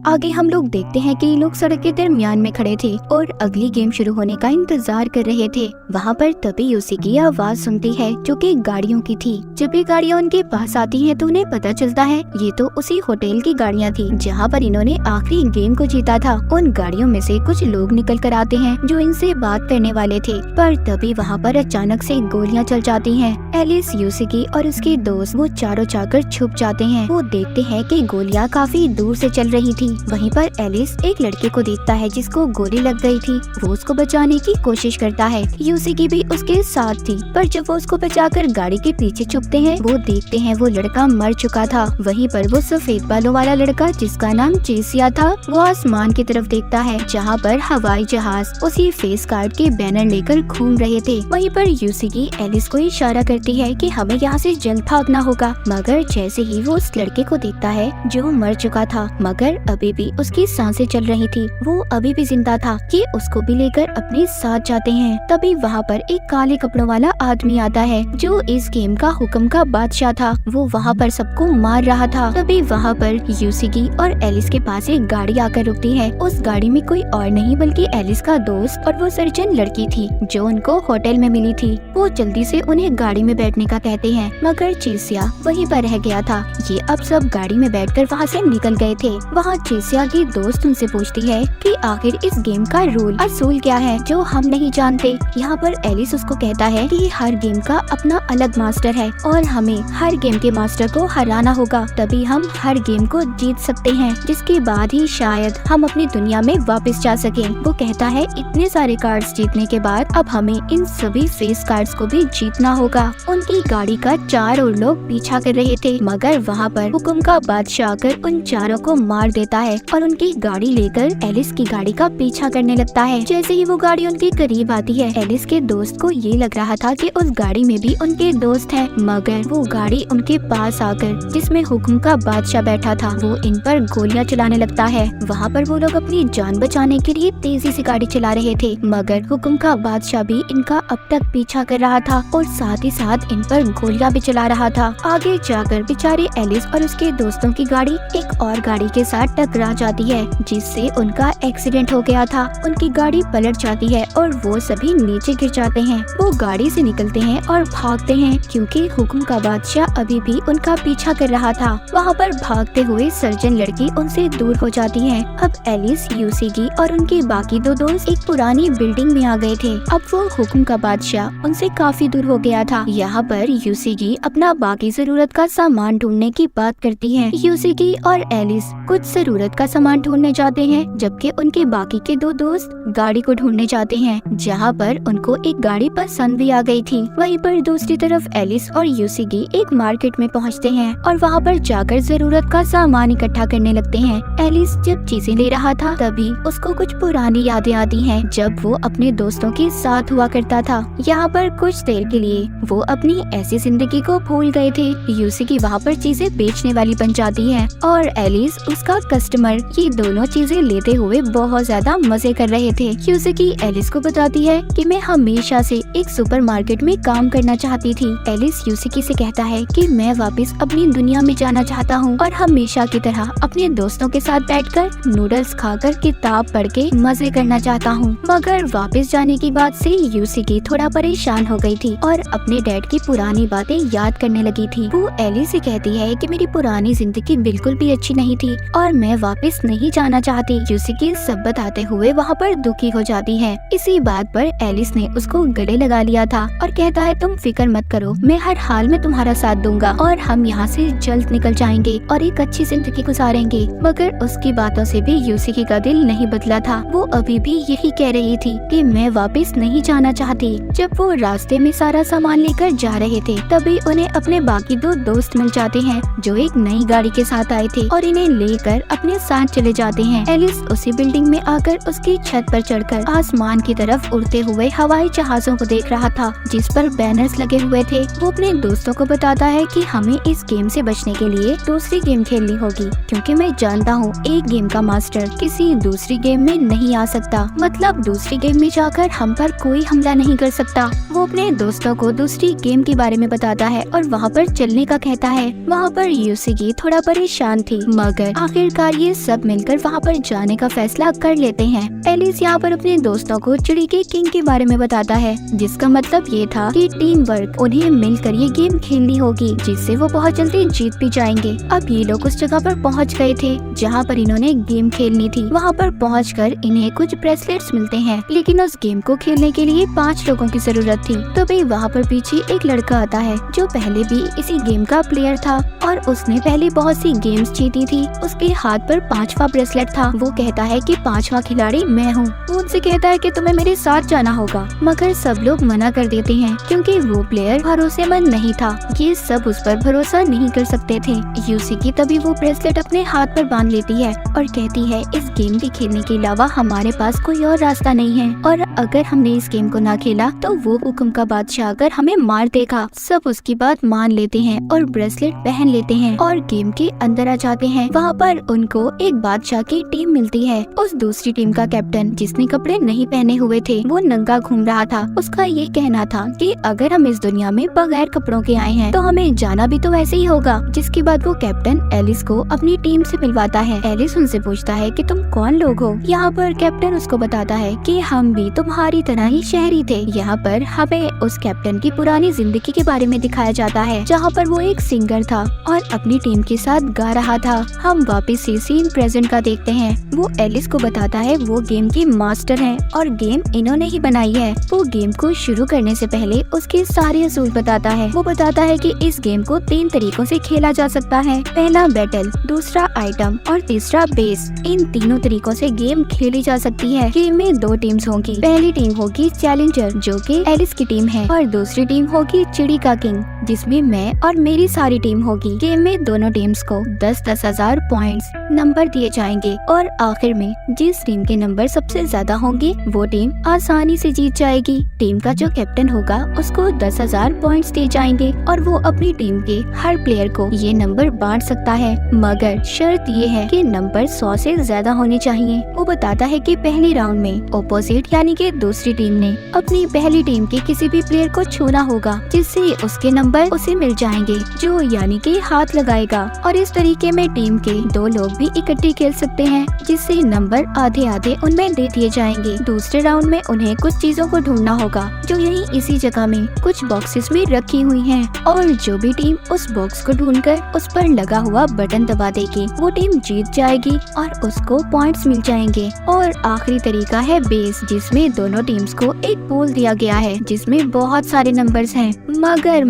आगे हम लोग देखते हैं कि लोग सड़क के दरमियान में खड़े थे और अगली गेम शुरू होने का इंतजार कर रहे थे। वहाँ पर तभी यूसी की आवाज सुनती है जो कि गाड़ियों की थी। जब ये गाड़ियाँ उनके पास आती हैं तो उन्हें पता चलता है ये तो उसी होटल की गाड़ियाँ थी जहाँ पर इन्होंने आखिरी गेम को जीता था। उन गाड़ियों में से कुछ लोग निकल कर आते हैं जो इनसे बात करने वाले थे, पर तभी वहाँ पर अचानक से गोलियाँ चल जाती हैं। एलिस, यूसी और उसके दोस्त वो चारों जाकर छुप जाते हैं। वो देखते हैं कि गोलियाँ काफी दूर से चल रही थी। वहीं पर एलिस एक लड़के को देखता है जिसको गोली लग गई थी। वो उसको बचाने की कोशिश करता है। यूसी भी उसके साथ थी, पर जब वो उसको बचाकर गाड़ी के पीछे छुपते हैं वो देखते हैं वो लड़का मर चुका था। वहीं पर वो सफेद बालों वाला लड़का जिसका नाम चेसिया था वो आसमान की तरफ देखता है जहाँ पर हवाई जहाज उसी फेस कार्ड के बैनर लेकर घूम रहे थे। वहीं पर यूसी एलिस को इशारा करती है कि हमें यहाँ से जल्द भागना होगा, मगर जैसे ही वो उस लड़के को देखता है जो मर चुका था मगर अभी भी उसकी सांसें चल रही थी, वो अभी भी जिंदा था, कि उसको भी लेकर अपने साथ जाते हैं। तभी वहाँ पर एक काले कपड़ों वाला आदमी आता है जो इस गेम का हुक्म का बादशाह था। वो वहाँ पर सबको मार रहा था। तभी वहाँ पर यूसी और एलिस के पास एक गाड़ी आकर रुकती है। उस गाड़ी में कोई और नहीं बल्कि एलिस का दोस्त और वो सर्जन लड़की थी जो उनको होटल में मिली थी। वो जल्दी से उन्हें गाड़ी में बैठने का कहते हैं, मगर चेसिया वहीं पर रह गया था। ये अब सब गाड़ी में बैठकर वहाँ से निकल गए थे। वहाँ चेसिया की दोस्त उनसे पूछती है कि आखिर इस गेम का रूल असूल क्या है जो हम नहीं जानते। यहाँ पर एलिस उसको कहता है कि हर गेम का अपना अलग मास्टर है और हमें हर गेम के मास्टर को हराना होगा, तभी हम हर गेम को जीत सकते हैं, जिसके बाद ही शायद हम अपनी दुनिया में वापस जा सकें। वो कहता है इतने सारे कार्ड्स जीतने के बाद अब हमें इन सभी फेस कार्ड्स को भी जीतना होगा। उनकी गाड़ी का 4 और लोग पीछा कर रहे थे, मगर वहाँ पर हुक्म का बादशाह आकर उन चारों को मार देता है और उनकी गाड़ी लेकर एलिस की गाड़ी का पीछा करने लगता है। जैसे ही वो गाड़ी उनके करीब आती है एलिस के दोस्त को ये लग रहा था कि उस गाड़ी में भी उनके दोस्त हैं, मगर वो गाड़ी उनके पास आकर जिसमें हुक्म का बादशाह बैठा था वो इन पर गोलियां चलाने लगता है। वहाँ पर वो लोग अपनी जान बचाने के लिए तेजी से गाड़ी चला रहे थे, मगर हुक्म का बादशाह भी इनका अब तक पीछा कर रहा था और साथ ही साथ इन पर गोलियां भी चला रहा था। आगे जाकर बेचारे एलिस और उसके दोस्तों की गाड़ी एक और गाड़ी के साथ टकरा जाती है जिससे उनका एक्सीडेंट हो गया था। उनकी गाड़ी पलट जाती है और वो सभी नीचे गिर जाते हैं। वो गाड़ी से निकलते हैं और भागते हैं क्योंकि हुक्म का बादशाह अभी भी उनका पीछा कर रहा था। वहाँ पर भागते हुए सर्जन लड़की उनसे दूर हो जाती है। अब एलिस, यूसी और उनके बाकी 2 दोस्त एक पुरानी बिल्डिंग में आ गए थे। अब वो हुक्म का बादशाह उनसे काफी दूर हो गया था। यहाँ पर यूसी अपना बाकी जरूरत का सामान ढूंढने की बात करती है। यूसी और एलिस कुछ जरूरत का सामान ढूंढने जाते हैं, जबकि उनके बाकी के 2 दोस्त गाड़ी को ढूंढने जाते हैं, जहाँ पर उनको एक गाड़ी पसंद भी आ गई थी। वहीं पर दूसरी तरफ एलिस और यूसी एक मार्केट में पहुँचते हैं और वहाँ पर जाकर जरूरत का सामान इकट्ठा करने लगते हैं। एलिस जब चीजें ले रहा था तभी उसको कुछ पुरानी यादें आती हैं जब वो अपने दोस्तों के साथ हुआ करता था। यहाँ पर कुछ देर के लिए वो अपनी ऐसी जिंदगी को भूल गए थे। यूसी वहाँ पर चीजें बेचने वाली बन जाती है और एलिस उसका कस्टमर। ये दोनों चीजें लेते हुए बहुत ज्यादा मजे कर रहे थे। यूसी एलिस को बताती है कि मैं हमेशा से एक सुपरमार्केट में काम करना चाहती थी। एलिस यूसी से कहता है कि मैं वापस अपनी दुनिया में जाना चाहता हूँ और हमेशा की तरह अपने दोस्तों के साथ बैठकर नूडल्स खाकर किताब पढ़ के मजे करना चाहता हूँ। मगर वापस जाने की बात से यूसी थोड़ा परेशान हो गई थी और अपने डैड की पुरानी बातें याद करने लगी थी। वो एलिस से कहती है कि मेरी पुरानी जिंदगी बिल्कुल भी अच्छी नहीं थी और मैं वापस नहीं जाना चाहती। यूसी सब बताते हुए वहाँ पर दुखी हो जाती है। इसी बात पर एलिस ने उसको गले लगा लिया था और कहता है तुम फिक्र मत करो, मैं हर हाल में तुम्हारा साथ दूंगा और हम यहाँ से जल्द निकल जाएंगे और एक अच्छी जिंदगी गुजारेंगे। मगर उसकी बातों से भी यूसी का दिल नहीं बदला था। वो अभी भी यही कह रही थी कि मैं वापस नहीं जाना चाहती। जब वो रास्ते में सारा सामान लेकर जा रहे थे तभी उन्हें अपने बाकी 2 दोस्त मिल जाते हैं जो एक नई गाड़ी के साथ आए थे और इन्हें लेकर अपने साथ चले जाते हैं। एलिस उसी बिल्डिंग में आकर उसकी छत पर चढ़कर आसमान की तरफ उड़ते हुए हवाई जहाजों को देख रहा था जिस पर बैनर्स लगे हुए थे। वो अपने दोस्तों को बताता है कि हमें इस गेम से बचने के लिए दूसरी गेम खेलनी होगी क्योंकि मैं जानता हूँ एक गेम का मास्टर किसी दूसरी गेम में नहीं आ सकता, मतलब दूसरी गेम में जाकर हम पर कोई हमला नहीं कर सकता। वो अपने दोस्तों को दूसरी गेम के बारे में बताता है और वहाँ पर चलने का कहता है। वहाँ पर यूसी थोड़ा परेशान थी, मगर आखिरकार आखिरकार ये सब मिलकर वहाँ पर जाने का फैसला कर लेते हैं। एलिस यहाँ पर अपने दोस्तों को चिड़ी के किंग के बारे में बताता है, जिसका मतलब ये था कि टीम वर्क, उन्हें मिलकर ये गेम खेलनी होगी जिससे वो बहुत जल्दी जीत भी जाएंगे। अब ये लोग उस जगह पर पहुँच गए थे जहाँ पर इन्होंने गेम खेलनी थी। वहाँ पर पहुँचकर इन्हें कुछ ब्रेसलेट्स मिलते हैं, लेकिन उस गेम को खेलने के लिए 5 लोगों की जरूरत थी। तभी वहाँ पर पीछे एक लड़का आता है जो पहले भी इसी गेम का प्लेयर था और उसने पहले बहुत सी गेम्स जीती थी। उसके हाथ पर 5वां ब्रेसलेट था। वो कहता है कि 5वां खिलाड़ी मैं हूँ। वो उनसे कहता है कि तुम्हें मेरे साथ जाना होगा, मगर सब लोग मना कर देते हैं क्योंकि वो प्लेयर भरोसेमंद नहीं था। ये सब उस पर भरोसा नहीं कर सकते थे। यूसिकी तभी वो ब्रेसलेट अपने हाथ पर बांध लेती है और कहती है, इस गेम के खेलने के अलावा हमारे पास कोई और रास्ता नहीं है, और अगर हमने इस गेम को ना खेला तो वो हुक्म का बादशाह अगर हमें मार देगा। सब उसकी बात मान लेते हैं और ब्रेसलेट पहन लेते हैं और गेम के अंदर आ जाते हैं। वहाँ पर उनको एक बादशाह की टीम मिलती है। उस दूसरी टीम का कैप्टन, जिसने कपड़े नहीं पहने हुए थे, वो नंगा घूम रहा था। उसका ये कहना था कि अगर हम इस दुनिया में बगैर कपड़ों के आए हैं तो हमें जाना भी तो वैसे ही होगा। जिसके बाद वो कैप्टन एलिस को अपनी टीम से मिलवाता है। एलिस उनसे पूछता है कि तुम कौन लोग हो। यहाँ पर कैप्टन उसको बताता है कि हम भी तुम्हारी तरह ही शहरी थे। यहाँ पर हमें उस कैप्टन की पुरानी जिंदगी के बारे में दिखाया जाता है, जहाँ पर वो एक सिंगर था और अपनी टीम के साथ गा रहा था। हम वापस से सीन प्रेजेंट का देखते हैं। वो एलिस को बताता है वो गेम के मास्टर हैं और गेम इन्होंने ही बनाई है। वो गेम को शुरू करने से पहले उसके सारे असूल बताता है। वो बताता है कि इस गेम को 3 तरीकों से खेला जा सकता है। पहला बैटल, दूसरा आइटम और तीसरा बेस। इन तीनों तरीकों से गेम खेली जा सकती है। गेम में 2 टीम्स होंगी। पहली टीम होगी चैलेंजर, जो कि एलिस की टीम है, और दूसरी टीम होगी चिड़ी का किंग, जिसमें मैं और मेरी सारी टीम होगी। गेम में दोनों टीम्स को 10-10 हजार पॉइंट्स नंबर दिए जाएंगे और आखिर में जिस टीम के नंबर सबसे ज्यादा होंगे वो टीम आसानी से जीत जाएगी। टीम का जो कैप्टन होगा उसको 10,000 पॉइंट्स दिए जाएंगे और वो अपनी टीम के हर प्लेयर को ये नंबर बांट सकता है, मगर शर्त ये है कि नंबर 100 से ज्यादा होने चाहिए। वो बताता है कि पहले राउंड में ऑपोजिट यानी कि दूसरी टीम ने अपनी पहली टीम के किसी भी प्लेयर को छूना होगा, जिससे उसके नंबर उसे मिल जाएंगे, जो यानी कि हाथ लगाएगा। और इस तरीके में टीम के 2 लोग भी इकट्ठे खेल सकते हैं, जिससे नंबर आधे आधे उनमें दे दिए जाएंगे। दूसरे राउंड में उन्हें कुछ चीजों को ढूंढना होगा जो यहीं इसी जगह में कुछ बॉक्सेस में रखी हुई हैं, और जो भी टीम उस बॉक्स को ढूंढकर उस पर लगा हुआ बटन दबा देगी वो टीम जीत जाएगी और उसको पॉइंट्स मिल जाएंगे। और आखिरी तरीका है बेस, जिसमें दोनों टीम्स को एक पूल दिया गया है जिसमें बहुत सारे नंबर्स हैं। मगर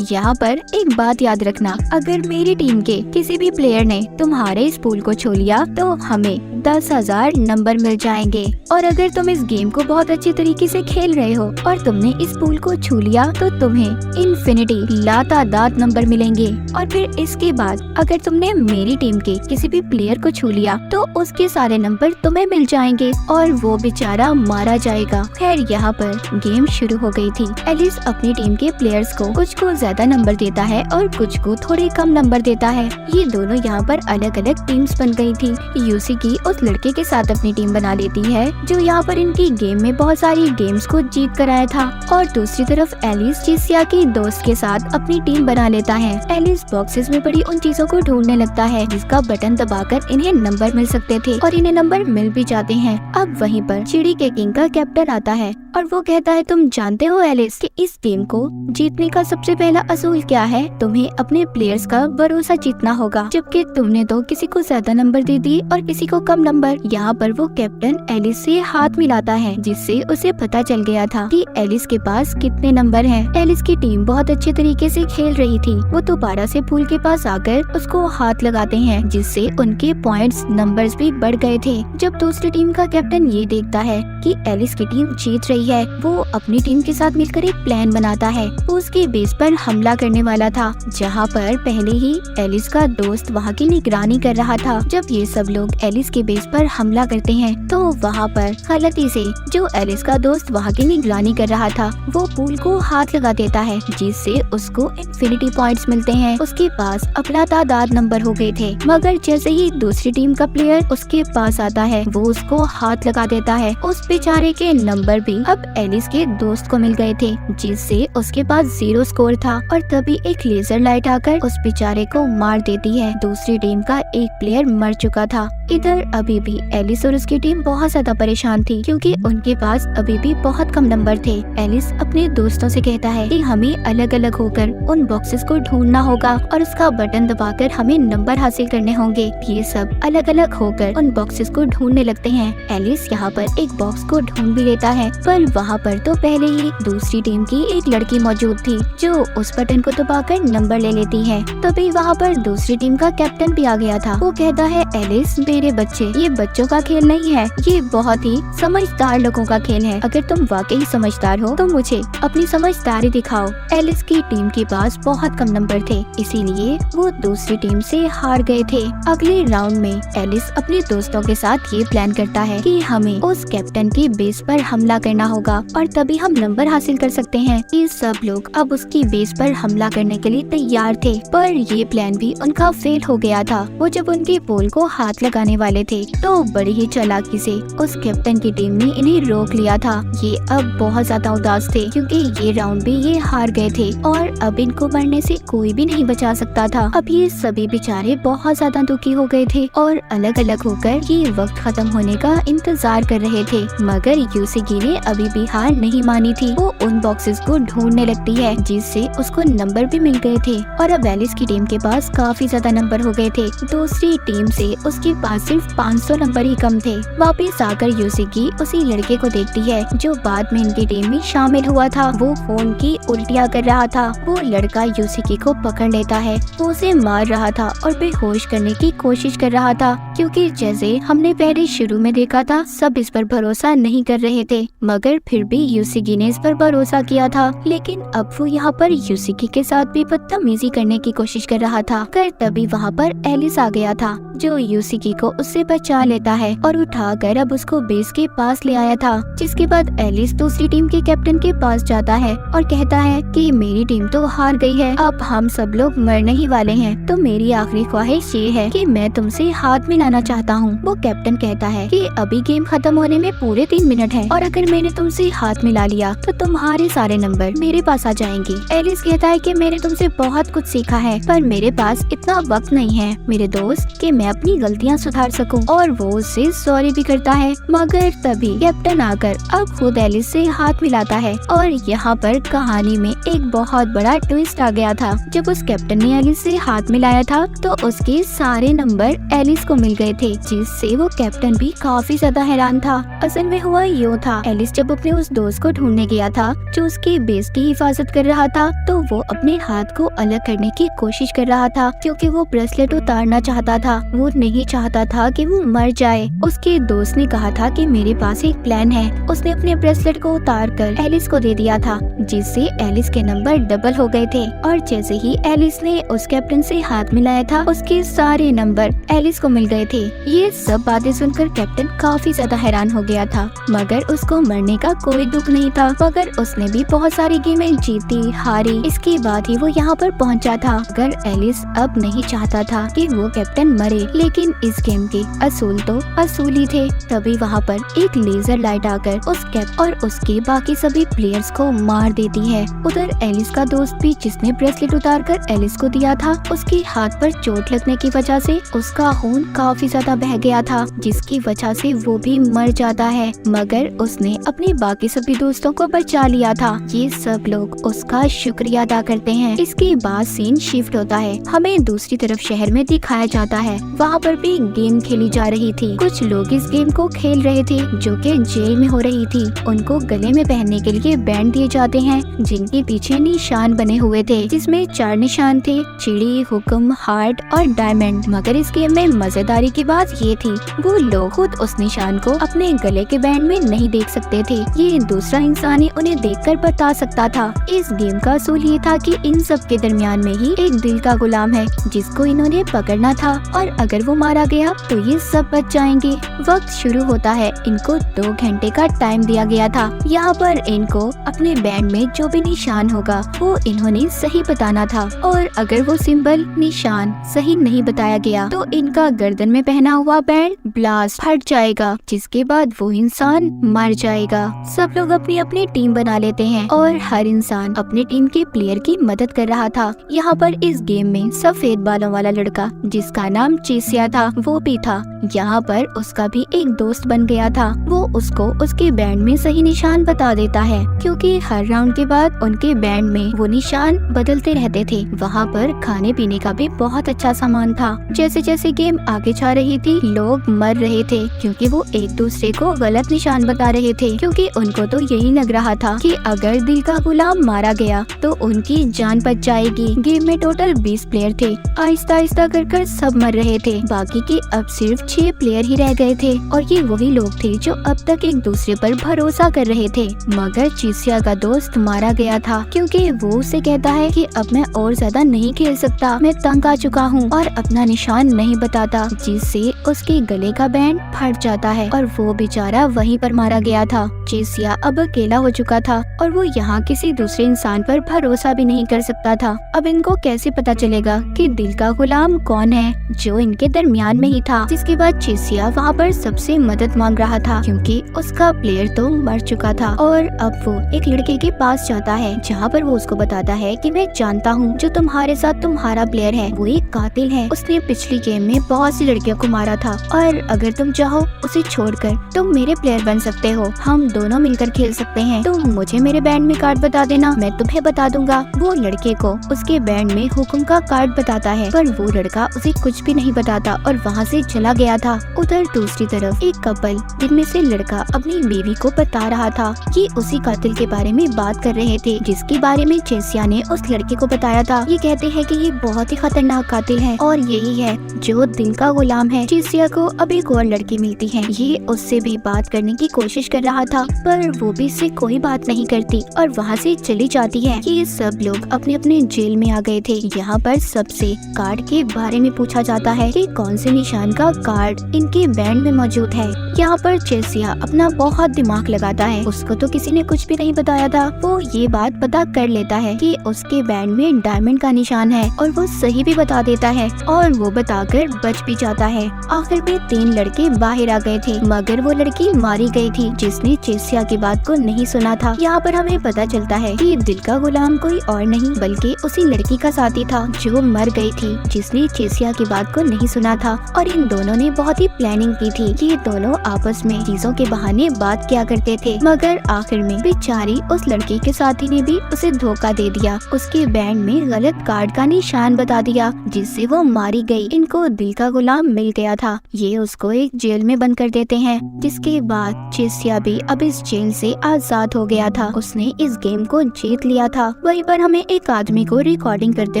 यहाँ पर एक बात याद रखना, अगर मेरी टीम के किसी भी प्लेयर ने तुम्हारे इस पूल को छू लिया तो हमें 10,000 नंबर मिल जाएंगे। और अगर तुम इस गेम को बहुत अच्छे तरीके से खेल रहे हो और तुमने इस पूल को छू लिया तो तुम्हें इन्फिनिटी लातादाद नंबर मिलेंगे। और फिर इसके बाद अगर तुमने मेरी टीम के किसी भी प्लेयर को छू लिया तो उसके सारे नंबर तुम्हें मिल जाएंगे और वो बेचारा मारा जाएगा। खैर यहाँ पर गेम शुरू हो गई थी। एलिस अपनी टीम के प्लेयर्स को कुछ को ज्यादा नंबर देता है और कुछ को थोड़े कम नंबर देता है। ये दोनों यहाँ पर अलग अलग टीम्स बन गई थी। यूसिकी उस लड़के के साथ अपनी टीम बना लेती है जो यहाँ पर इनकी गेम में बहुत सारी गेम्स को जीत कर आया था, और दूसरी तरफ एलिस जिसिया के दोस्त के साथ अपनी टीम बना लेता है। एलिस बॉक्सेस में पड़ी उन चीजों को ढूंढने लगता है जिसका बटन दबाकर इन्हें नंबर मिल सकते थे, और इन्हें नंबर मिल भी जाते हैं। अब वहीं पर चिड़ी के किंग का कैप्टन आता है और वो कहता है, तुम जानते हो एलिस कि इस गेम को जीतने का सबसे पहला असूल क्या है? तुम्हें अपने प्लेयर्स का भरोसा जीतना होगा, जबकि तुमने तो किसी को ज्यादा नंबर दे दिए और किसी को कम नंबर। यहाँ पर वो कैप्टन एलिस से हाथ मिलाता है, जिससे उसे पता चल गया था कि एलिस के पास कितने नंबर हैं। एलिस की टीम बहुत अच्छे तरीके से खेल रही थी। वो दोबारा से पूल के पास आकर उसको हाथ लगाते हैं, जिससे उनके पॉइंट्स नंबर्स भी बढ़ गए थे। जब दूसरी टीम का कैप्टन ये देखता है कि एलिस की टीम जीत रही है, वो अपनी टीम के साथ मिलकर एक प्लान बनाता है। वो उसके बेस पर हमला करने वाला था, जहाँ पर पहले ही एलिस का दोस्त वहाँ की निगरानी कर रहा था। जब ये सब लोग एलिस के बेस पर हमला करते हैं। तो वहाँ पर गलती से जो एलिस का दोस्त वहाँ की निगरानी कर रहा था वो पूल को हाथ लगा देता है, जिससे उसको इन्फिनिटी पॉइंट्स मिलते हैं। उसके पास अपना तादाद नंबर हो गए थे, मगर जैसे ही दूसरी टीम का प्लेयर उसके पास आता है वो उसको हाथ लगा देता है। उस बेचारे के नंबर भी अब एलिस के दोस्त को मिल गए थे, जिससे उसके पास 0 स्कोर था। और तभी एक लेजर लाइट आकर उस बेचारे को मार देती है। दूसरी टीम का एक प्लेयर मर चुका था। इधर अभी भी एलिस और उसकी टीम बहुत ज्यादा परेशान थी, क्योंकि उनके पास अभी भी बहुत कम नंबर थे। एलिस अपने दोस्तों से कहता है कि हमें अलग अलग होकर उन बॉक्सेस को ढूंढना होगा और उसका बटन दबाकर हमें नंबर हासिल करने होंगे। ये सब अलग अलग होकर उन बॉक्सेस को ढूंढने लगते हैं। एलिस यहाँ पर एक बॉक्स को ढूंढ भी लेता है, पर वहाँ पर तो पहले ही दूसरी टीम की एक लड़की मौजूद थी जो उस बटन को दबाकर नंबर ले लेती है। तभी वहाँ पर दूसरी टीम का कैप्टन भी आ गया था। वो कहता है एलिस मेरे बच्चे, ये बच्चों का खेल नहीं है, ये बहुत ही समझदार लोगों का खेल है। अगर तुम वाकई समझदार हो तो मुझे अपनी समझदारी दिखाओ। एलिस की टीम के पास बहुत कम नंबर थे, इसीलिए वो दूसरी टीम से हार गए थे। अगले राउंड में एलिस अपने दोस्तों के साथ ये प्लान करता है कि हमें उस कैप्टन के बेस पर हमला करना होगा और तभी हम नंबर हासिल कर सकते हैं। ये सब लोग अब उसकी बेस पर हमला करने के लिए तैयार थे, पर ये प्लान भी उनका फेल हो गया था। वो जब उनके पोल को हाथ लगाने वाले थे तो बड़ी ही चालाकी से उस कैप्टन की टीम ने इन्हें रोक लिया था। ये अब बहुत ज्यादा उदास थे, क्योंकि ये राउंड भी ये हार गए थे और अब इनको मरने से कोई भी नहीं बचा सकता था। अब ये सभी बेचारे बहुत ज्यादा दुखी हो गए थे और अलग अलग होकर ये वक्त खत्म होने का इंतजार कर रहे थे। मगर यूसिगी ने अभी भी हार नहीं मानी थी। वो उन बॉक्सेस को ढूंढने लगती है, जिससे उसको नंबर भी मिल गए थे और अब एलिस की टीम के पास काफी ज्यादा नंबर हो गए थे। दूसरी टीम से उसके पास सिर्फ 500 नंबर ही कम थे। वापिस आकर यूसिगी उसी लड़के को देखती है जो बाद में इनकी टीम में शामिल हुआ था। वो फोन की उल्टियाँ कर रहा था। वो लड़का यूसिगी को पकड़ लेता है, वो उसे मार रहा था और बेहोश करने की कोशिश कर रहा था, क्योंकि जैसे हमने पहले शुरू में देखा था सब इस पर भरोसा नहीं कर रहे थे, मगर फिर भी यूसिगी ने इस पर भरोसा किया था। लेकिन अब वो यहाँ पर यूसिगी के साथ भी बदतमीजी करने की कोशिश कर रहा था। कर तभी वहाँ पर एलिस आ गया था, जो यूसिगी को उससे बचा लेता है और उठाकर अब उसको बेस के पास ले आया था। जिसके बाद एलिस दूसरी टीम के कैप्टन के पास जाता है और कहता है कि मेरी टीम तो हार गई है, अब हम सब लोग मरने ही वाले हैं, तो मेरी आखिरी ख्वाहिश ये है कि मैं तुमसे हाथ मिलाना चाहता हूँ। वो कैप्टन कहता है कि अभी गेम खत्म होने में पूरे 3 मिनट है और अगर मैंने तुमसे हाथ मिला लिया तो तुम्हारे सारे नंबर मेरे पास आ जाएंगे। एलिस कहता है कि मैंने तुमसे बहुत कुछ सीखा है, पर मेरे पास इतना वक्त नहीं है मेरे दोस्त कि मैं अपनी गलतियाँ सुधार सकूं। और वो उससे सॉरी भी करता है। मगर तभी कैप्टन आकर अब खुद एलिस से हाथ मिलाता है और यहाँ पर कहानी में एक बहुत बड़ा ट्विस्ट आ गया था। जब उस कैप्टन ने एलिस से हाथ मिलाया था तो उसके सारे नंबर एलिस को मिल गए थे, जिससे वो कैप्टन भी काफी ज्यादा हैरान था। असल में हुआ यूँ था, एलिस जब अपने उस दोस्त को ढूंढने गया था जो उसके बेस की हिफाजत कर रहा था, तो वो अपने हाथ को अलग करने की कोशिश कर रहा था, क्योंकि वो ब्रेसलेट उतारना चाहता था। वो नहीं चाहता था कि वो मर जाए। उसके दोस्त ने कहा था कि मेरे पास एक प्लान है। उसने अपने ब्रेसलेट को उतार कर एलिस को दे दिया था, जिससे एलिस के नंबर डबल हो गए थे। और जैसे ही एलिस ने उस कैप्टन से हाथ मिलाया था उसके सारे नंबर एलिस को मिल गए थे। ये सब बातें सुनकर कैप्टन काफी ज्यादा हैरान हो गया था, मगर उसको मरने का कोई दुख नहीं था। मगर उसने भी बहुत सारी गेमें जीती हारी, इसके बाद ही वो यहाँ पर पहुँचा था। अगर एलिस अब नहीं चाहता था कि वो कैप्टन मरे, लेकिन इस गेम के असूल तो असूल ही थे। तभी वहाँ पर एक लेजर लाइट आकर उस कैप और उसके बाकी सभी प्लेयर्स को मार देती है। उधर एलिस का दोस्त भी, जिसने ब्रेसलेट उतार कर एलिस को दिया था, उसके हाथ पर चोट लगने की वजह से उसका खून काफी ज्यादा बह गया था, जिसकी वजह से वो भी मर जाता है। मगर उसने अपने बाकी सभी दोस्तों को बचा लिया था। ये सब लोग उसका शुक्रिया अदा करते हैं। इसके बाद सीन शिफ्ट होता है, हमें दूसरी तरफ शहर में दिखाया जाता है। वहाँ पर भी गेम खेली जा रही थी। कुछ लोग इस गेम को खेल रहे थे जो कि जेल में हो रही थी। उनको गले में पहनने के लिए बैंड दिए जाते हैं, जिनके पीछे निशान बने हुए थे, जिसमें 4 निशान थे, चिड़ी, हुक्म, हार्ट और डायमंड। मगर इस गेम में मजेदारी की बात ये थी, वो लोग खुद उस निशान को अपने गले के बैंड में नहीं देख सकते थे। ये दूसरा इंसान ही उन्हें देखकर बता सकता था। इस गेम का असूल ये था कि इन सब के दरमियान में ही एक दिल का गुलाम है, जिसको इन्होंने पकड़ना था, और अगर वो मारा गया तो ये सब बच जाएंगे। वक्त शुरू होता है। इनको 2 घंटे का टाइम दिया गया था। यहाँ पर इनको अपने बैंड में जो भी निशान होगा वो इन्होंने सही बताना था, और अगर वो सिंबल निशान सही नहीं बताया गया तो इनका गर्दन में पहना हुआ बैंड ब्लास्ट फट जाएगा, जिसके बाद वो इंसान मर जाएगा। सब लोग अपनी अपनी टीम बना लेते हैं और हर इंसान अपने टीम के प्लेयर की मदद कर रहा था। यहाँ पर इस गेम में सफेद बालों वाला लड़का जिसका नाम चेसिया था वो भी था। यहाँ पर उसका भी एक दोस्त बन गया था। वो उसको उसके बैंड में सही निशान बता देता है, क्योंकि हर राउंड के बाद उनके बैंड में वो निशान बदलते रहते थे। वहाँ पर खाने पीने का भी बहुत अच्छा सामान था। जैसे जैसे गेम आगे जा रही थी लोग मर रहे थे, क्योंकि वो एक दूसरे को गलत निशान बता रहे थे, क्योंकि उनको तो यही लग रहा था कि अगर दिल का गुलाम मारा गया तो उनकी जान बच जाएगी। गेम में टोटल 20 प्लेयर थे। आहिस्ता आहिस्ता कर सब मर रहे थे। बाकी के अब सिर्फ 6 प्लेयर ही रह गए थे, और ये वही लोग थे जो अब तक एक दूसरे पर भरोसा कर रहे थे। मगर चेसिया का दोस्त मारा गया था, क्योंकि वो उसे कहता है कि अब मैं और ज्यादा नहीं खेल सकता, मैं तंग आ चुका हूँ, और अपना निशान नहीं बताता, जिससे उसके गले का बैंड फट जाता है और वो बेचारा वहीं पर मारा गया था। चेसिया अब अकेला हो चुका था और वो यहाँ किसी दूसरे इंसान पर भरोसा भी नहीं कर सकता था। अब इनको कैसे पता चलेगा कि दिल का गुलाम कौन है, जो इनके दरमियान में ही था। जिसके बाद चेसिया वहाँ पर सबसे मदद मांग रहा था, क्योंकि उसका प्लेयर तो मर चुका था। और अब वो एक लड़के के पास जाता है, जहाँ पर वो उसको बताता है कि मैं जानता हूँ जो तुम्हारे साथ तुम्हारा प्लेयर है वो एक कातिल है। उसने पिछली गेम में बहुत सी लड़कियों को मारा था, और अगर तुम चाहो उसे छोड़कर तुम मेरे प्लेयर बन सकते हो, हम दोनों मिलकर खेल सकते हैं। तुम मुझे मेरे बैंड में कार्ड बता देना, मैं तुम्हें बता दूंगा। वो लड़के को उसके बैंड में हुक्म का कार्ड बताता है, पर वो लड़का उसे कुछ भी नहीं बताता और वहाँ से चला गया था। उधर दूसरी तरफ एक कपल जिनमें से लड़का अपनी बीवी को बता रहा था कि उसी कातिल के बारे में बात कर रहे थे, जिसके बारे में चेसिया ने उस लड़के को बताया था। ये कहते हैं कि ये बहुत ही खतरनाक कातिल है और यही है जो दिल का गुलाम है। चेसिया को अब एक और लड़की मिलती है। ये उससे भी बात करने की कोशिश कर रहा था, पर वो भी इससे कोई बात नहीं करती और वहाँ से चली जाती है। ये सब लोग अपने अपने जेल में आ गए थे। यहाँ पर सबसे कार्ड के बारे में पूछा जाता है कि कौन से निशान का कार्ड इनके बैंड में मौजूद है। यहाँ पर चेसिया अपना बहुत दिमाग लगाता है। उसको तो किसी ने कुछ भी नहीं बताया था। वो ये बात पता कर लेता है कि उसके बैंड में डायमंड का निशान है, और वो सही भी बता देता है और वो बताकर बच भी जाता है। आखिर में 3 लड़के बाहर आ गए थे, मगर वो लड़की मारी गई थी जिसने चेसिया की बात को नहीं सुना था। यहाँ पर हमें पता चलता है कि दिल का गुलाम कोई और नहीं बल्कि उसी लड़की का साथी था जो मर गई थी, जिसने चेसिया की बात को नहीं सुना था। और इन दोनों ने बहुत ही प्लानिंग की थी कि ये दोनों आपस में चीजों के बहाने बात किया करते थे, मगर आखिर में बेचारी उस लड़की के साथी ने भी उसे धोखा दे दिया। उसके बैंड में गलत कार्ड का निशान बता दिया, जिससे वो मारी गई। इनको दिल का गुलाम मिल गया था। ये उसको एक जेल में बंद कर देते हैं, जिसके बाद चेसिया भी अब इस जेल से आजाद हो गया था। उसने इस गेम को जीत लिया था। वहीं पर हमें एक आदमी को रिकॉर्डिंग करते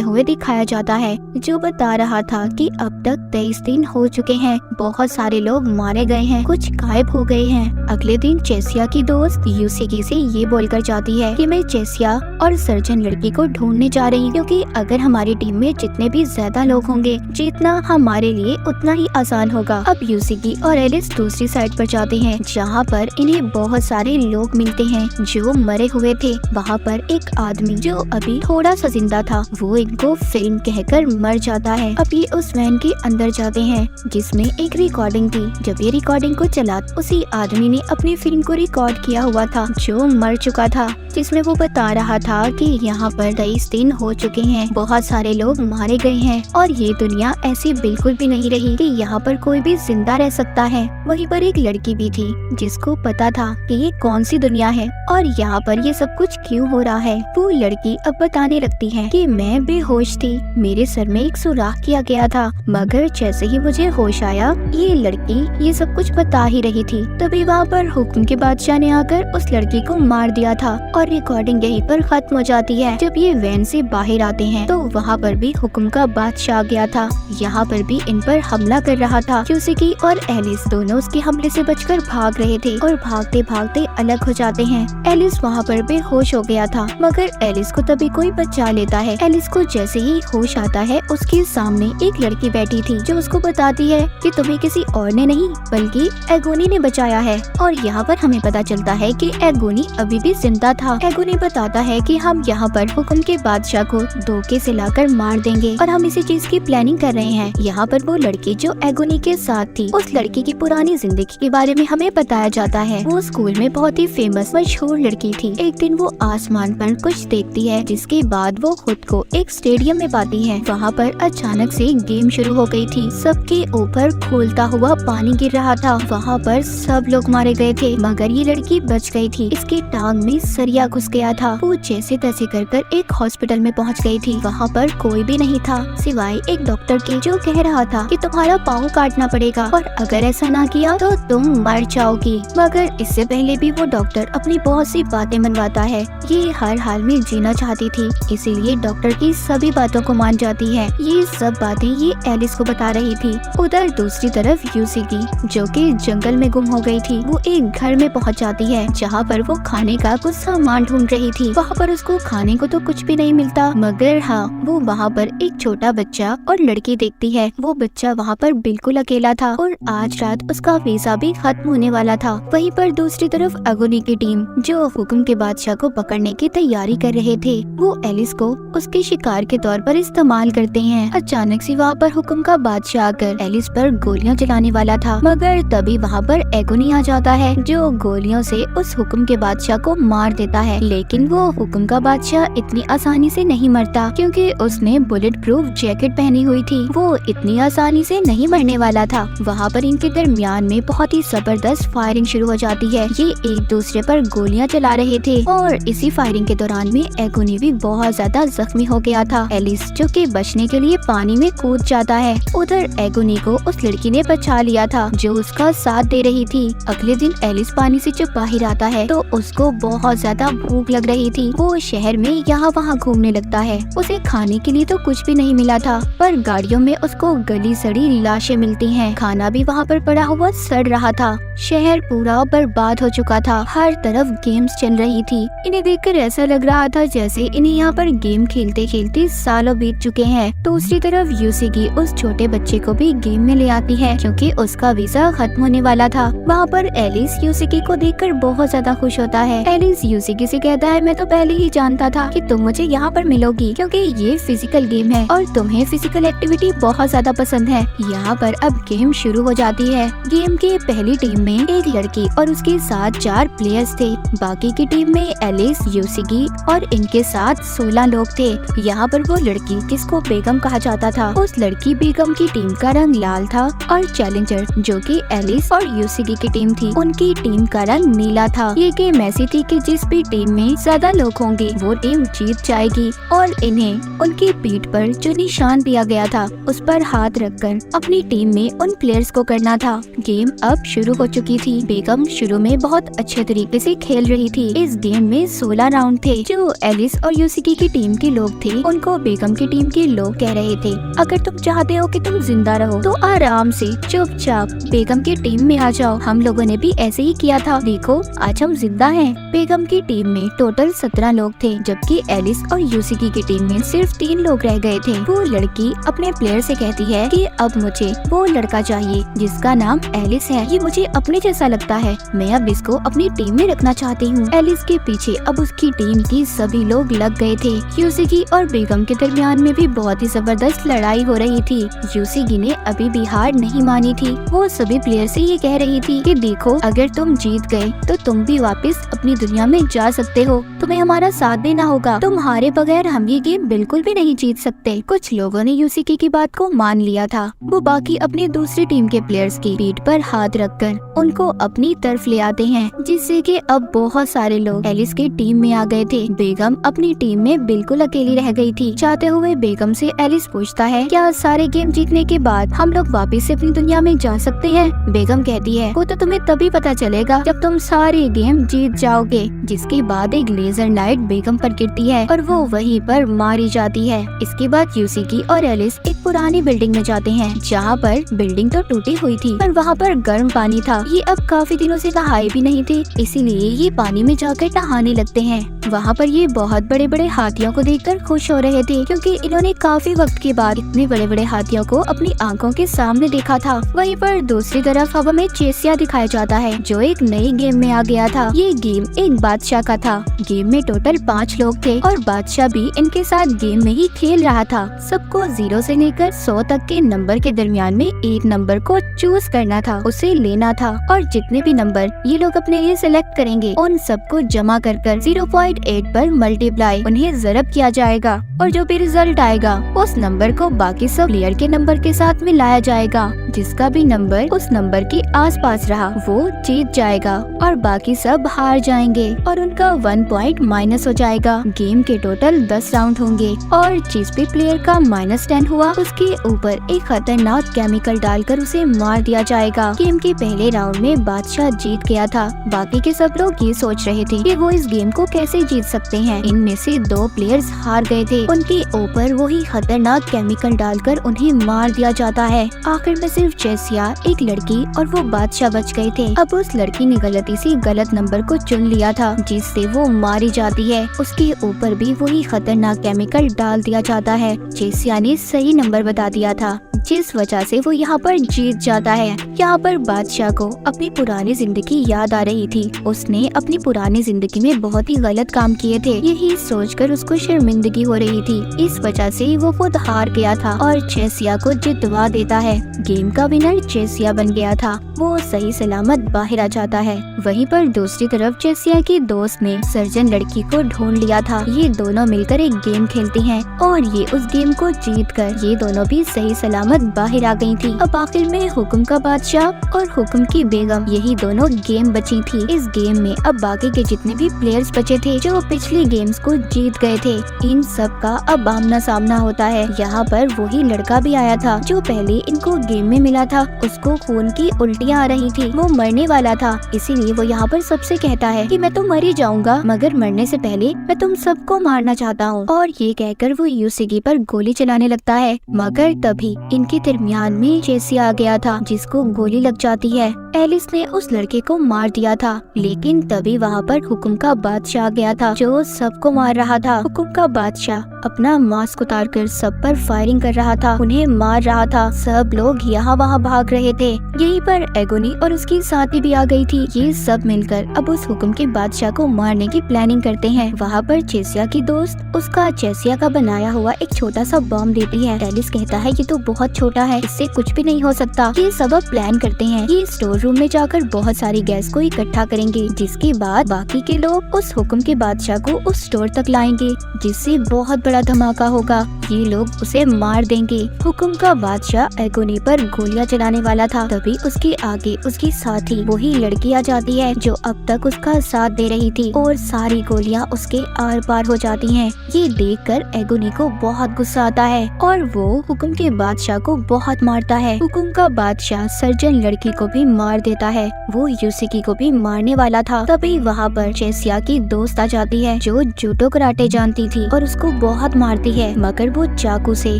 हुए दिखाया जाता है, जो बता रहा था कि अब तक 23 दिन हो चुके हैं, बहुत सारे लोग मारे गए हैं, कुछ गायब हो गए हैं। अगले दिन चेसिया की दोस्त यूसिकी से ये बोलकर जाती है कि मैं चेसिया और सर्जन लड़की को ढूंढने जा रही हूँ, क्योंकि अगर हमारी टीम में जितने भी ज्यादा लोग होंगे जीतना हमारे लिए उतना ही आसान होगा। अब यूसिकी और एलिस दूसरी साइड पर जाते हैं, जहाँ पर इन्हें बहुत सारे लोग मिलते हैं जो मरे हुए थे। वहाँ पर एक आदमी जो अभी थोड़ा सा जिंदा था, वो इनको फिल्म कहकर मर जाता है। अब ये उस वैन के अंदर जाते हैं जिसमें एक रिकॉर्डिंग थी। जब ये रिकॉर्डिंग को चला, उसी आदमी ने अपनी फिल्म को रिकॉर्ड किया हुआ था जो मर चुका था, जिसमें वो बता रहा था कि यहाँ पर 23 दिन हो चुके हैं, बहुत सारे लोग मारे गए हैं और ये दुनिया ऐसी बिल्कुल भी नहीं रही कि यहाँ पर कोई भी जिंदा रह सकता है। वहीं पर एक लड़की भी थी जिसको पता था कि ये कौन सी दुनिया है और यहाँ पर ये सब कुछ क्यों हो रहा है। वो लड़की अब बताने लगती है कि मैं बेहोश थी, मेरे सर में एक सुराख किया गया था, मगर जैसे ही मुझे होश आया ये लड़की ये सब कुछ बता ही रही थी। तभी वहाँ पर हुक्म के बादशाह ने आकर उस लड़की को मार दिया था और रिकॉर्डिंग यहीं पर खत्म हो जाती है। जब ये वैन से बाहर आते हैं तो वहाँ पर भी हुक्म का बादशाह आ गया था। यहाँ पर भी इन पर हमला कर रहा था। यूसिकी और एलिस दोनों उसके हमले से बचकर भाग रहे थे और भागते भागते अलग हो जाते हैं। एलिस वहाँ पर बेहोश हो गया था, मगर एलिस को तभी कोई बचा लेता है। एलिस को जैसे ही होश आता है, उसके सामने एक लड़की बैठी थी जो उसको बताती है कि तुम्हें किसी और ने नहीं बल्कि एगोनी ने बचाया है। और यहाँ पर हमें पता चलता है कि एगोनी अभी भी जिंदा था। एगोनी बताता है कि हम यहाँ पर हुक्म के बादशाह को धोखे से लाकर मार देंगे और हम इसी चीज की प्लानिंग कर रहे हैं। यहाँ पर वो लड़की जो एगोनी के साथ थी, उस लड़की की पुरानी जिंदगी के बारे में हमें बताया जाता है। वो स्कूल में बहुत ही फेमस मशहूर लड़की थी। एक दिन वो आसमान पर कुछ देखती है, जिसके बाद वो खुद को एक स्टेडियम में पाती है। वहाँ पर अचानक से गेम शुरू हो गई थी। सबके ऊपर खोलता हुआ पानी गिर रहा था। वहाँ पर सब लोग मारे गए थे, मगर ये लड़की बच गई थी। इसके टांग में सरिया घुस गया था। वो जैसे तैसे कर एक हॉस्पिटल में पहुँच गई थी। वहाँ पर कोई भी नहीं था सिवाय एक डॉक्टर के, जो कह रहा था कि तुम्हारा पाँव काटना पड़ेगा और अगर ऐसा ना किया तो तुम मर जाओगी। मगर इससे पहले भी वो डॉक्टर अपनी बहुत सी बातें मनवाता है। ये हर हाल में जीना चाहती थी, इसीलिए डॉक्टर की सभी बातों को मान जाती है। ये सब बातें ये एलिस को बता रही थी। उधर दूसरी तरफ यूसिकी, जो कि जंगल में गुम हो गई थी, वो एक घर में पहुंच जाती है, जहां पर वो खाने का कुछ सामान ढूंढ रही थी। वहां पर उसको खाने को तो कुछ भी नहीं मिलता, मगर हाँ, वो वहां पर एक छोटा बच्चा और लड़की देखती है। वो बच्चा वहाँ पर बिल्कुल अकेला था और आज रात उसका वीजा भी खत्म होने वाला था। वहीं पर दूसरी तरफ एगोनी की टीम, जो हुक्म के बादशाह को पकड़ने की तैयारी कर रहे थे, वो एलिस को उसके शिकार के तौर पर इस्तेमाल करते हैं। अचानक से वहाँ पर हुक्म का बादशाह आकर एलिस पर गोलियां चलाने वाला था, मगर तभी वहाँ पर एगोनी आ जाता है, जो गोलियों से उस हुक्म के बादशाह को मार देता है। लेकिन वो हुक्म का बादशाह इतनी आसानी से नहीं मरता, क्योंकि उसने बुलेट प्रूफ जैकेट पहनी हुई थी। वो इतनी आसानी से नहीं मरने वाला था। वहाँ पर इनके दरमियान में बहुत ही जबरदस्त फायरिंग शुरू हो जाती है। ये एक दूसरे पर गोलियां चला रहे थे और इसी फायरिंग के दौरान में एगोनी भी बहुत ज्यादा जख्मी हो गया था। एलिस, जो कि बचने के लिए पानी में कूद जाता है। उधर एगोनी को उस लड़की ने बचा लिया था, जो उसका साथ दे रही थी। अगले दिन एलिस पानी से जब बाहर आता है तो उसको बहुत ज्यादा भूख लग रही थी। वो शहर में यहाँ वहाँ घूमने लगता है। उसे खाने के लिए तो कुछ भी नहीं मिला था, पर गाड़ियों में उसको गली सड़ी लाशें मिलती हैं। खाना भी वहाँ पर पड़ा हुआ सड़ रहा था। शहर पूरा बर्बाद हो चुका था। हर तरफ गेम्स चल रही थी। इन्हें देखकर ऐसा लग रहा था जैसे इन्हें यहाँ पर गेम खेलते खेलते सालों बीत चुके हैं। दूसरी तरफ यूसिकी उस छोटे बच्चे को भी गेम में ले आती है, क्योंकि उसका वीजा खत्म होने वाला था। वहाँ पर एलिस यूसिकी को देखकर बहुत ज्यादा खुश होता है। एलिस यूसिकी से कहता है, मैं तो पहले ही जानता था कि तुम मुझे यहाँ पर मिलोगी, क्योंकि ये फिजिकल गेम है और तुम्हें फिजिकल एक्टिविटी बहुत ज्यादा पसंद है। यहाँ पर अब गेम शुरू हो जाती है। गेम के पहली टीम में एक लड़की और उसके साथ 4 प्लेयर्स थे। बाकी की टीम में एलिस, यूसिकी और इनके साथ 16 लोग थे। यहाँ पर वो लड़की, जिसको बेगम कहा जाता था, उस लड़की बेगम की टीम का रंग लाल था और चैलेंजर, जो कि एलिस और यूसिकी की टीम थी, उनकी टीम का रंग नीला था। ये गेम ऐसी थी कि जिस भी टीम में ज्यादा लोग होंगे वो टीम जीत जाएगी और इन्हें उनकी पीठ पर जो निशान दिया गया था उस पर हाथ रखकर अपनी टीम में उन प्लेयर्स को करना था। गेम अब शुरू हो चुकी थी। बेगम शुरू में बहुत अच्छे तरीके से खेल रही थी। इस गेम में 16 राउंड थे। जो एलिस और यूसिकी की टीम के लोग थे, उनको बेगम की टीम के लोग कह रहे थे, अगर तुम चाहते हो कि तुम जिंदा रहो तो आराम से चुपचाप बेगम की टीम में आ जाओ। हम लोगों ने भी ऐसे ही किया था, देखो आज हम जिंदा हैं। बेगम की टीम में टोटल 17 लोग थे, जबकि एलिस और यूसिकी की टीम में सिर्फ 3 लोग रह गए थे। वो लड़की अपने प्लेयर से कहती है कि अब मुझे वो लड़का चाहिए जिसका नाम एलिस है। ये मुझे अपने जैसा लगता है, मैं अब इसको अपनी टीम में रखना चाहती हूँ। एलिस के पीछे अब उसकी टीम की सभी लोग लग गए थे। यूसिकी और बेगम के दरमियान में भी बहुत ही जबरदस्त लड़ाई हो रही थी। यूसिकी ने अभी भी हार नहीं मानी थी। वो सभी प्लेयर से ये कह रही थी कि देखो, अगर तुम जीत गए तो तुम भी वापस अपनी दुनिया में जा सकते हो, तुम्हें हमारा साथ देना होगा। तुम्हारे बगैर हम ये गेम बिल्कुल भी नहीं जीत सकते। कुछ लोगों ने यूसिकी की बात को मान लिया था। वो बाकी अपनी दूसरी टीम के प्लेयर्स की पीठ पर हाथ रखकर उनको अपनी तरफ ले आते हैं, जिससे कि अब बहुत सारे लोग एलिस की टीम में आ गए थे। बेगम अपनी टीम में बिल्कुल अकेली रह गई थी। चाहते हुए बेगम से एलिस पूछता है, क्या सारे गेम जीतने के बाद हम लोग वापस से अपनी दुनिया में जा सकते हैं? बेगम कहती है, वो तो तुम्हें तभी पता चलेगा जब तुम सारे गेम जीत जाओगे। जिसके बाद एक लेजर लाइट बेगम पर गिरती है और वो वहीं पर मारी जाती है। इसके बाद यूसिकी और एलिस एक पुरानी बिल्डिंग में जाते हैं, जहाँ पर बिल्डिंग तो टूटी हुई थी पर वहाँ पर गर्म पानी था। ये अब काफी दिनों से नहाए भी नहीं थे, इसीलिए ये पानी में जाकर नहाने लगते हैं। वहाँ पर ये बहुत बड़े बड़े हाथियों को देखकर खुश हो रहे थे, क्योंकि इन्होंने काफी वक्त के बाद इतने बड़े बड़े हाथियों को अपनी आंखों के सामने देखा था। वहीं पर दूसरी तरफ हवा में चेसिया दिखाया जाता है, जो एक नई गेम में आ गया था। ये गेम एक बादशाह का था। गेम में टोटल 5 लोग थे और बादशाह भी इनके साथ गेम में ही खेल रहा था। सबको 0 से लेकर 100 तक के नंबर के दरमियान में एक नंबर को चूज करना था, उसे लेना था, और जितने भी नंबर ये लोग अपने लिए सिलेक्ट करेंगे उन सबको जमा कर 0.8 पर मल्टीप्लाई उन्हें ज़रब किया जाएगा, और जो भी रिजल्ट आएगा उस नंबर को बाकी सब प्लेयर के नंबर के साथ मिलाया जाएगा। जिसका भी नंबर उस नंबर के आसपास रहा वो जीत जाएगा और बाकी सब हार जाएंगे और उनका 1 पॉइंट माइनस हो जाएगा। गेम के टोटल 10 राउंड होंगे और जिस भी प्लेयर का -10 हुआ उसके ऊपर एक खतरनाक केमिकल डालकर उसे मार दिया जाएगा। गेम के पहले राउंड में बादशाह जीत गया था। बाकी के सब लोग ये सोच रहे थे कि वो इस गेम को कैसे जीत सकते हैं। इनमें से 2 प्लेयर्स हार गए थे, उनके ऊपर वही खतरनाक केमिकल डालकर उन्हें मार दिया जाता है। आखिर में सिर्फ चेसिया, एक लड़की और वो बादशाह बच गए थे। अब उस लड़की ने गलती से गलत नंबर को चुन लिया था, जिससे वो मारी जाती है। उसके ऊपर भी वही खतरनाक केमिकल डाल दिया जाता है। चेसिया ने सही नंबर बता दिया था, जिस वजह से वो यहाँ पर जीत जाता है। यहाँ पर बादशाह को अपनी पुरानी जिंदगी याद आ रही थी। उसने अपनी पुरानी जिंदगी में बहुत ही गलत काम किए थे, यही सोचकर उसको शर्मिंदगी हो रही थी। इस वजह से वो खुद हार गया था और चेसिया को जितवा देता है। गेम का विनर चेसिया बन गया था। वो सही सलामत बाहर आ जाता है। वहीं पर दूसरी तरफ चेसिया की दोस्त ने सर्जन लड़की को ढूंढ लिया था। ये दोनों मिलकर एक गेम खेलती हैं और ये उस गेम को जीतकर ये दोनों भी सही सलामत बाहर आ गई थी। अब आखिर में हुक्म का बादशाह और हुक्म की बेगम यही दोनों गेम बची थी। इस गेम में अब बाकी के जितने भी प्लेयर्स बचे थे जो पिछले गेम्स को जीत गए थे, इन सब का अब आमना सामना होता है। यहाँ पर वही लड़का भी आया था जो पहले इनको गेम में मिला था। उसको खून की उल्टियाँ आ रही थी, वो मरने वाला था। इसीलिए वो यहाँ पर सबसे कहता है कि मैं तो मर ही जाऊंगा, मगर मरने से पहले मैं तुम सबको मारना चाहता हूँ। और ये कहकर वो यूसीगी पर गोली चलाने लगता है, मगर तभी इनके दरमियान में चेसिया आ गया था, जिसको गोली लग जाती है। एलिस ने उस लड़के को मार दिया था, लेकिन तभी वहाँ पर हुक्म का बादशाह आ गया था जो सबको मार रहा था। हुक्म का बादशाह अपना मास्क उतारकर सब पर फायरिंग कर रहा था, उन्हें मार रहा था। सब लोग यहाँ वहाँ भाग रहे थे। यहीं पर एगोनी और उसकी साथी भी आ गई थी। ये सब मिलकर अब उस हुक्म के बादशाह को मारने की प्लानिंग करते हैं। वहाँ पर चेसिया की दोस्त उसका चेसिया का बनाया हुआ एक छोटा सा बम देती है। एलिस कहता है ये तो बहुत छोटा है, इससे कुछ भी नहीं हो सकता। ये सब अब प्लान करते हैं। ये स्टोर रूम में जाकर बहुत सारी गैस को इकट्ठा करेंगे, जिसके बाद बाकी के लोग उस हुक्म के बादशाह को उस स्टोर तक लाएंगे, जिससे बहुत बड़ा धमाका होगा। ये लोग उसे मार देंगे। हुक्म का बादशाह एगोनी पर गोलियां चलाने वाला था, तभी उसके आगे उसकी साथी वही लड़की आ जाती है जो अब तक उसका साथ दे रही थी, और सारी गोलियां उसके आर पार हो जाती हैं। ये देखकर एगोनी को बहुत गुस्सा आता है और वो हुक्म के बादशाह को बहुत मारता है। हुक्म का बादशाह सर्जन लड़की को भी मार देता है। वो यूसीकी को भी मारने वाला था। तभी वहाँ पर चेसिया की दोस्त आ जाती है जो जूडो कराटे जानती थी और उसको बहुत मारती है, मगर वो चाकू से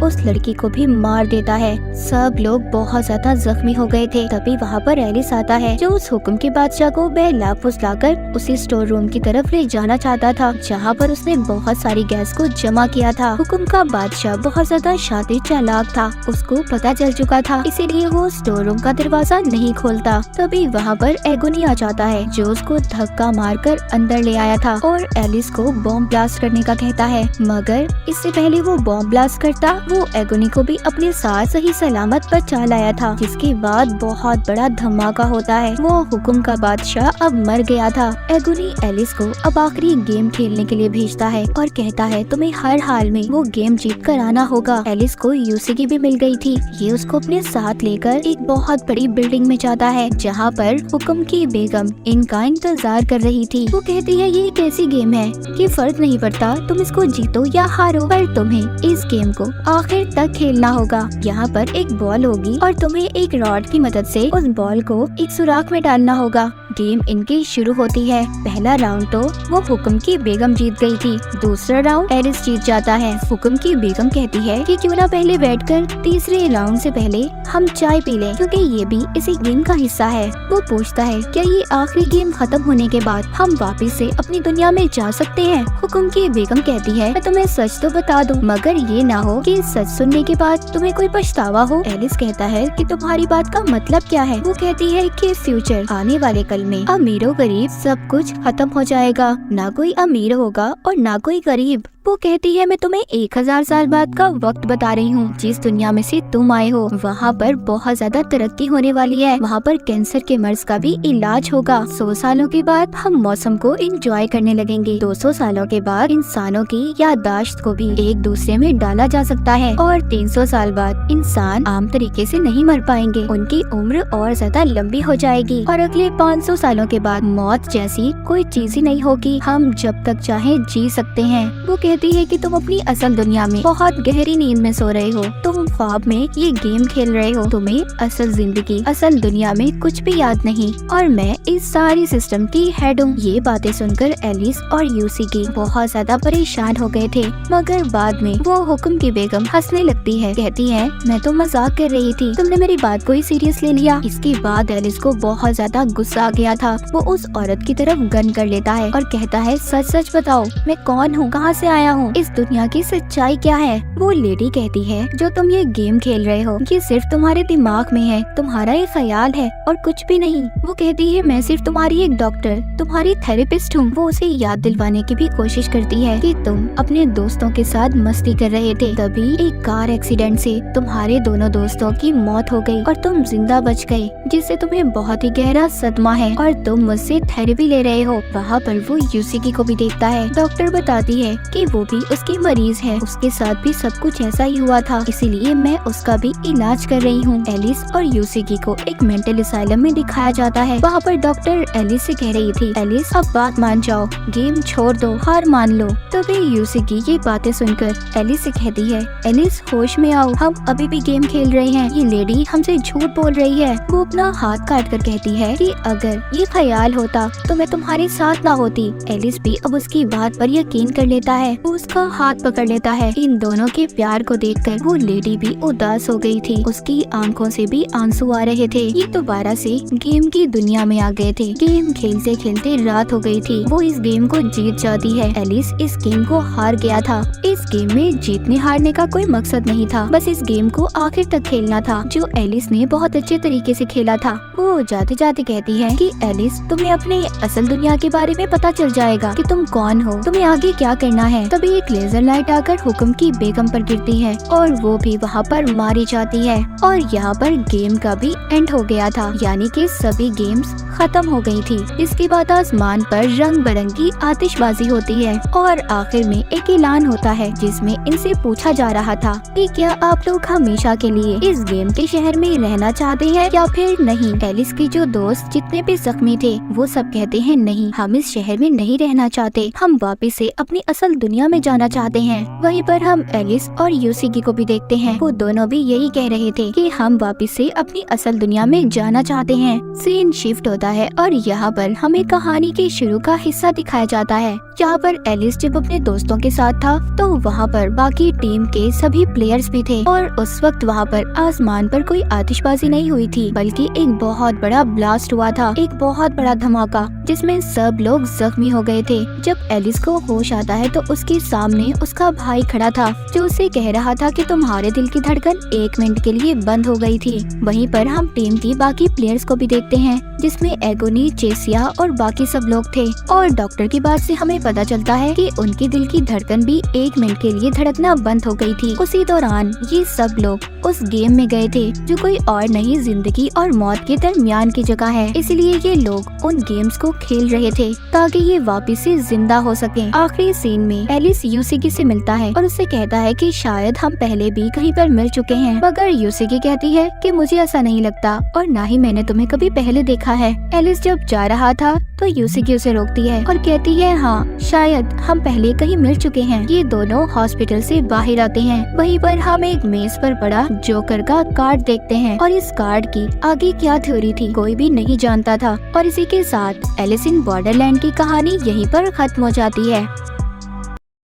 उस लड़की को भी मार देता है। सब लोग बहुत ज्यादा जख्मी हो गए थे। तभी वहाँ पर एलिस आता है जो उस हुक्म के बादशाह को बहला फुसलाकर उसी स्टोर रूम की तरफ ले जाना चाहता था, जहाँ पर उसने बहुत सारी गैस को जमा किया था। हुक्म का बादशाह बहुत ज्यादा शातिर चालाक था, उसको पता चल चुका था, इसीलिए वो स्टोर रूम का दरवाजा नहीं खोलता। तभी वहाँ पर एगोनी आ जाता है जो उसको धक्का मारकर अंदर ले आया था और एलिस को बॉम्ब ब्लास्ट करने का कहता है, मगर इससे पहले वो बॉम्ब ब्लास्ट करता वो एगोनी को भी अपने साथ सही सलामत बचा लाया था, जिसके बाद बहुत बड़ा धमाका होता है। वो हुक्म का बादशाह अब मर गया था। एगोनी एलिस को अब आखिरी गेम खेलने के लिए भेजता है और कहता है तुम्हें हर हाल में वो गेम जीत कर आना होगा। एलिस को यूसीकी भी मिल गई थी। ये उसको अपने साथ लेकर एक बहुत बड़ी बिल्डिंग में जाता है, जहाँ पर हुक्म की बेगम इनका इंतजार कर रही थी। वो कहती है ये कैसी गेम है, ये फर्क नहीं पड़ता तुम इसको जीतो या हारो, पर तुम्हें इस गेम को आखिर तक खेलना होगा। यहाँ पर एक बॉल होगी और तुम्हें एक रॉड की मदद से उस बॉल को एक सुराख में डालना होगा। गेम इनकी शुरू होती है। पहला राउंड तो वो हुक्म की बेगम जीत गई थी। दूसरा राउंड एलिस जीत जाता है। हुक्म की बेगम कहती है कि क्यों ना पहले बैठकर तीसरे राउंड से पहले हम चाय पी लें, क्योंकि ये भी इसी गेम का हिस्सा है। वो पूछता है क्या ये आखिरी गेम खत्म होने के बाद हम वापस से अपनी दुनिया में जा सकते हैं। हुक्म की बेगम कहती है मैं तुम्हें सच तो बता दूं, मगर ये ना हो कि सच सुनने के बाद तुम्हें कोई पछतावा हो। एलिस कहता है कि तुम्हारी बात का मतलब क्या है। वो कहती है कि फ्यूचर आने वाले कल में अमीरों गरीब सब कुछ खत्म हो जाएगा, ना कोई अमीर होगा और ना कोई गरीब। वो कहती है मैं तुम्हें 1000 साल बाद का वक्त बता रही हूँ। जिस दुनिया में से तुम आए हो वहाँ पर बहुत ज्यादा तरक्की होने वाली है। वहाँ पर कैंसर के मर्ज का भी इलाज होगा। 100 सालों के बाद हम मौसम को एंजॉय करने लगेंगे। 200 सालों के बाद इंसानों की याददाश्त को भी एक दूसरे में डाला जा सकता है और 300 साल बाद इंसान आम तरीके से नहीं मर पाएंगे, उनकी उम्र और ज्यादा लंबी हो जाएगी। और अगले 500 सालों के बाद मौत जैसी कोई चीज ही नहीं होगी, हम जब तक चाहे जी सकते हैं। वो कहती है कि तुम अपनी असल दुनिया में बहुत गहरी नींद में सो रहे हो, तुम ख्वाब में ये गेम खेल रहे हो, तुम्हें असल जिंदगी असल दुनिया में कुछ भी याद नहीं और मैं इस सारी सिस्टम की हेड हूँ। ये बातें सुनकर एलिस और यूसी बहुत ज्यादा परेशान हो गए थे, मगर बाद में वो हुक्म की बेगम हंसने लगती है। कहती है मैं तो मजाक कर रही थी, तुमने मेरी बात को ही सीरियस ले लिया। इसके बाद एलिस को बहुत ज्यादा गुस्सा आ गया था। वो उस औरत की तरफ गन कर लेता है और कहता है सच सच बताओ मैं कौन हूँ, कहाँ से आया हूँ, इस दुनिया की सच्चाई क्या है। वो लेडी कहती है जो तुम ये गेम खेल रहे हो ये सिर्फ तुम्हारे दिमाग में है, तुम्हारा ये ख्याल है और कुछ भी नहीं। वो कहती है मैं सिर्फ तुम्हारी एक डॉक्टर, तुम्हारी थेरेपिस्ट हूँ। वो उसे याद दिलवाने की भी कोशिश करती है कि तुम अपने दोस्तों के साथ मस्ती कर रहे थे, तभी एक कार एक्सीडेंट से तुम्हारे दोनों दोस्तों की मौत हो गई और तुम जिंदा बच गए, जिससे तुम्हें बहुत ही गहरा सदमा है और तुम मुझसे थेरेपी ले रहे हो। वहाँ पर वो यूसी को भी देखता है। डॉक्टर बताती है कि वो भी उसकी मरीज है, उसके साथ भी सब कुछ ऐसा ही हुआ था, इसीलिए मैं उसका भी इलाज कर रही हूँ। एलिस और यूसी को एक मेंटल असाइलम में दिखाया जाता है। वहाँ पर डॉक्टर एलिस से कह रही थी एलिस अब बात मान जाओ, गेम छोड़ दो, हार मान लो। तभी यूसी ये बातें सुनकर एलिस से कहती है एलिस होश में आओ, हम अभी भी गेम खेल रहे हैं, ये लेडी हमसे झूठ बोल रही है। वो अपना हाथ काट कर कहती है कि अगर ये ख्याल होता तो मैं तुम्हारे साथ ना होती। एलिस भी अब उसकी बात पर यकीन कर लेता है, वो उसका हाथ पकड़ लेता है। इन दोनों के प्यार को देखकर वो लेडी भी उदास हो गई थी, उसकी आंखों से भी आंसू आ रहे थे। ये दोबारा से गेम की दुनिया में आ गए थे। गेम खेलते खेलते रात हो गई थी, वो इस गेम को जीत जाती है। एलिस इस गेम को हार गया था। इस गेम में जीतने हारने का कोई मकसद नहीं था, बस इस गेम को आखिर तक खेलना था, जो एलिस ने बहुत अच्छे तरीके से खेला था। वो जाते जाते कहती है कि एलिस तुम्हें अपने असल दुनिया के बारे में पता चल जाएगा कि तुम कौन हो, तुम्हें आगे क्या करना है। तभी एक लेजर लाइट आकर हुक्म की बेगम पर गिरती है और वो भी वहाँ पर मारी जाती है और यहाँ पर गेम का भी एंड हो गया था, यानी कि सभी गेम्स खत्म हो गई थी। इसके बाद आसमान पर रंग बिरंगी आतिशबाजी होती है और आखिर में एक ऐलान होता है जिसमें इनसे पूछा जा रहा था कि क्या आप लोग हमेशा के लिए इस गेम के शहर में रहना चाहते हैं या फिर नहीं। एलिस के जो दोस्त जितने भी जख्मी थे वो सब कहते हैं नहीं, हम इस शहर में नहीं रहना चाहते, हम वापस से अपनी असल दुनिया में जाना चाहते हैं। वहीं पर हम एलिस और यूसी को भी देखते हैं, वो दोनों भी यही कह रहे थे कि हम वापस से अपनी असल दुनिया में जाना चाहते हैं। सीन शिफ्ट होता है और यहाँ पर हमें कहानी के शुरू का हिस्सा दिखाया जाता है, जहाँ पर एलिस जब अपने दोस्तों के साथ था तो वहाँ पर बाकी टीम के सभी प्लेयर्स भी थे और उस वक्त वहाँ पर आसमान पर कोई आतिशबाजी नहीं हुई थी, बल्कि एक बहुत बड़ा ब्लास्ट हुआ था, एक बहुत बड़ा धमाका जिसमें सब लोग जख्मी हो गए थे। जब एलिस को होश आता है तो उसके सामने उसका भाई खड़ा था, जो उसे कह रहा था कि तुम्हारे दिल की धड़कन 1 मिनट के लिए बंद हो गई थी। वहीं पर हम टीम की बाकी प्लेयर्स को भी देखते हैं, जिसमें एगोनी, चेसिया और बाकी सब लोग थे। और डॉक्टर की बात से हमें पता चलता है कि उनकी दिल की धड़कन भी 1 मिनट के लिए धड़कना बंद हो गई थी। उसी दौरान ये सब लोग उस गेम में गए थे, जो कोई और नहीं जिंदगी और मौत के दरमियान की जगह है। इसलिए ये लोग उन गेम्स को खेल रहे थे ताकि ये वापस से जिंदा हो सके। आखिरी सीन में एलिस यूसी से मिलता है और उससे कहता है कि शायद हम पहले भी कहीं पर मिल चुके हैं, मगर यूसी कहती है कि मुझे ऐसा नहीं लगता और ना ही मैंने तुम्हें कभी पहले देखा है। एलिस जब जा रहा था तो यूसिकी उसे रोकती है और कहती है हाँ शायद हम पहले कहीं मिल चुके हैं। ये दोनों हॉस्पिटल से बाहर आते हैं। वहीं पर हम एक मेज पर पड़ा जोकर का कार्ड देखते हैं और इस कार्ड की आगे क्या थ्योरी थी कोई भी नहीं जानता था। और इसी के साथ एलिस इन बॉर्डरलैंड की कहानी यहीं पर खत्म हो जाती है।